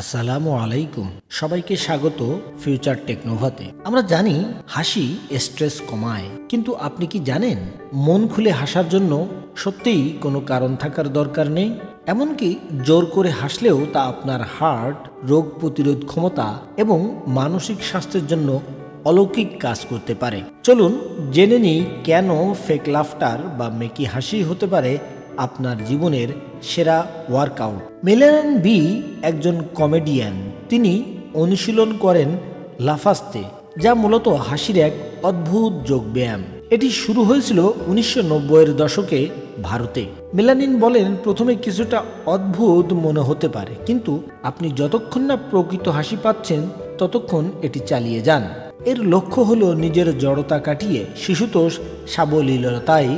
আসসালামু আলাইকুম, সবাইকে স্বাগত ফিউচার টেকনোভাতে। আমরা জানি হাসি স্ট্রেস কমায়, কিন্তু আপনি কি জানেন মন খুলে হাসার জন্য সত্যিই কোনো কারণ থাকার দরকার নেই। এমনকি জোর করে হাসলেও তা আপনার হার্ট, রোগ প্রতিরোধ ক্ষমতা এবং মানসিক স্বাস্থ্যের জন্য অলৌকিক কাজ করতে পারে। চলুন জেনে নিই কেন ফেক লাফটার বা মেকি হাসি হতে পারে আপনার জীবনের সেরা ওয়ার্কআউট। মেলানিন বি একজন কমেডিয়ান। তিনি অনুশীলন করেন লাফাস্তে, যা মূলত হাসির এক অদ্ভুত যোগব্যায়াম। এটি শুরু হয়েছিল 1990-এর দশকে ভারতে। মেলানিন বলেন, প্রথমে কিছুটা অদ্ভুত মনে হতে পারে, কিন্তু আপনি যতক্ষণ না প্রকৃত হাসি পাচ্ছেন ততক্ষণ এটি চালিয়ে যান। এর লক্ষ্য হলো নিজের জড়তা কাটিয়ে শিশুতোষ সাবলীলতায়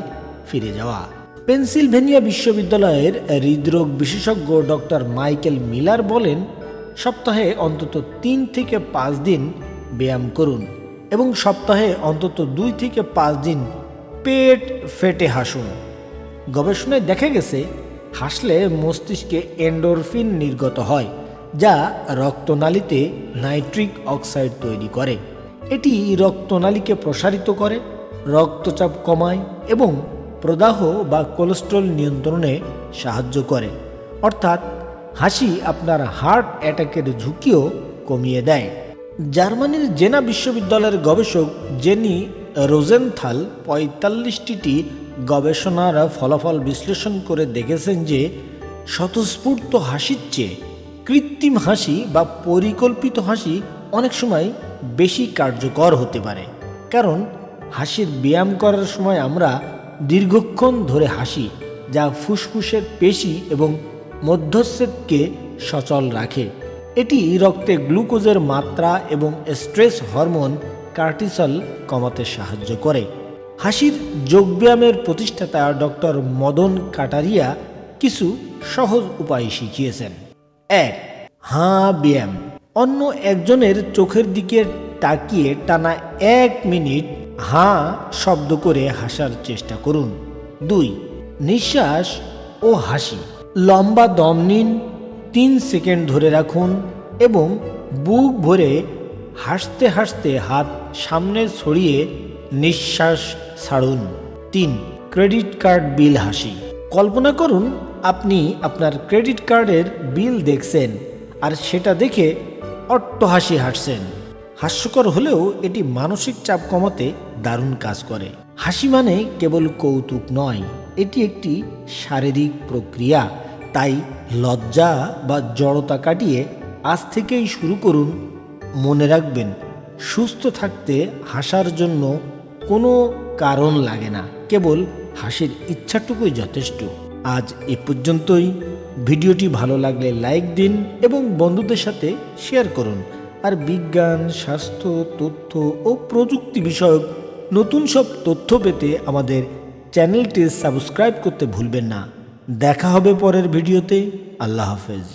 ফিরে যাওয়া। পেনসিলভেনিয়া বিশ্ববিদ্যালয়ের হৃদরোগ বিশেষজ্ঞ ডক্টর মাইকেল মিলার বলেন, সপ্তাহে অন্তত 3 থেকে 5 দিন ব্যায়াম করুন এবং সপ্তাহে অন্তত 2 থেকে 5 দিন পেট ফেটে হাসুন। গবেষণায় দেখা গেছে, হাসলে মস্তিষ্কে এন্ডোরফিন নির্গত হয়, যা রক্তনালীতে নাইট্রিক অক্সাইড তৈরি করে। এটি রক্তনালীকে প্রসারিত করে, রক্তচাপ কমায় এবং প্রদাহ বা কোলেস্ট্রল নিয়ন্ত্রণে সাহায্য করে। অর্থাৎ হাসি আপনার হার্ট অ্যাটাকের ঝুঁকিও কমিয়ে দেয়। জার্মানির জেনা বিশ্ববিদ্যালয়ের গবেষক জেনি রোজেনথাল 45টি গবেষণার ফলাফল বিশ্লেষণ করে দেখেছেন যে স্বতঃস্ফূর্ত হাসির চেয়ে কৃত্রিম হাসি বা পরিকল্পিত হাসি অনেক সময় বেশি কার্যকর হতে পারে। কারণ হাসির ব্যায়াম করার সময় আমরা দীর্ঘক্ষণ ধরে হাসি, যা ফুসফুসের পেশি এবং মধ্যচ্ছেদকে সচল রাখে। এটি রক্তে গ্লুকোজের মাত্রা এবং স্ট্রেস হরমোন কর্টিসল কমাতে সাহায্য করে। হাসির যোগব্যায়ামের প্রতিষ্ঠাতা ডক্টর মদন কাটারিয়া কিছু সহজ উপায় শিখিয়েছেন। 1. হাঁ ব্যায়াম। অন্য একজনের চোখের দিকে তাকিয়ে টানা 1 মিনিট হাঁ শব্দ করে হাসার চেষ্টা করুন। 2. নিঃশ্বাস ও হাসি। লম্বা দম নিন, 3 সেকেন্ড ধরে রাখুন এবং বুক ভরে হাসতে হাসতে হাত সামনে ছড়িয়ে নিঃশ্বাস ছাড়ুন। 3. ক্রেডিট কার্ড বিল হাসি। কল্পনা করুন আপনি আপনার ক্রেডিট কার্ডের বিল দেখছেন আর সেটা দেখে অট্টহাসি হাসছেন। হাস্যকর হলেও এটি মানসিক চাপ কমাতে দারুণ কাজ করে। হাসি মানে কেবল কৌতুক নয়, এটি একটি শারীরিক প্রক্রিয়া। তাই লজ্জা বা জড়তা কাটিয়ে আজ থেকেই শুরু করুন। মনে রাখবেন, সুস্থ থাকতে হাসার জন্য কোনো কারণ লাগে না, কেবল হাসির ইচ্ছাটুকুই যথেষ্ট। আজ এ পর্যন্তই। ভিডিওটি ভালো লাগলে লাইক দিন এবং বন্ধুদের সাথে শেয়ার করুন। আর বিজ্ঞান, স্বাস্থ্য, তথ্য ও প্রযুক্তি বিষয়ক নতুন সব তথ্য পেতে আমাদের চ্যানেলটি সাবস্ক্রাইব করতে ভুলবেন না। দেখা হবে পরের ভিডিওতে। আল্লাহ হাফেজ।